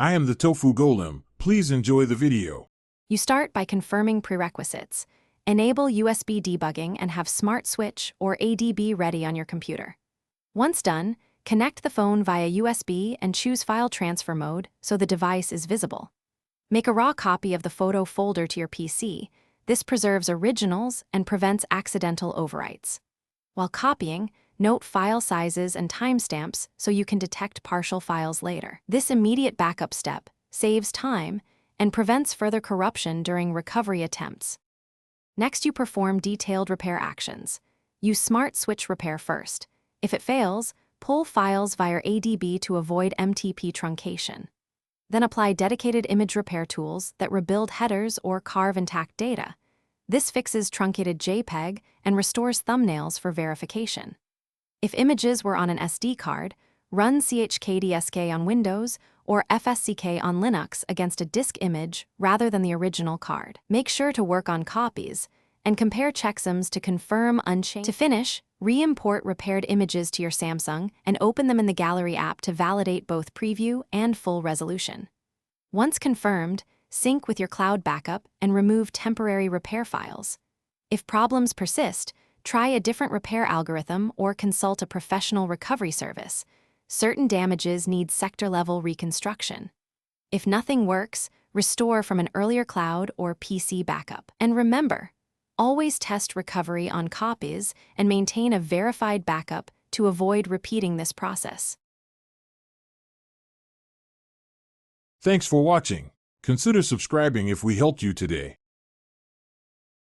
I am the Tofu Golem. Please enjoy the video. You start by confirming prerequisites. Enable USB debugging and have Smart Switch or ADB ready on your computer. Once done, connect the phone via USB and choose File Transfer Mode so the device is visible. Make a raw copy of the photo folder to your PC. This preserves originals and prevents accidental overwrites. While copying, note file sizes and timestamps so you can detect partial files later. This immediate backup step saves time and prevents further corruption during recovery attempts. Next, you perform detailed repair actions. Use Smart Switch Repair first. If it fails, pull files via ADB to avoid MTP truncation. Then apply dedicated image repair tools that rebuild headers or carve intact data. This fixes truncated JPEG and restores thumbnails for verification. If images were on an SD card, run chkdsk on Windows or FSCK on Linux against a disk image rather than the original card. Make sure to work on copies and compare checksums to confirm unchanged. To finish, re-import repaired images to your Samsung and open them in the Gallery app to validate both preview and full resolution. Once confirmed, sync with your cloud backup and remove temporary repair files. If problems persist, try a different repair algorithm or consult a professional recovery service. Certain damages need sector-level reconstruction. If nothing works, restore from an earlier cloud or PC backup. And remember, always test recovery on copies and maintain a verified backup to avoid repeating this process. Thanks for watching. Consider subscribing if we helped you today.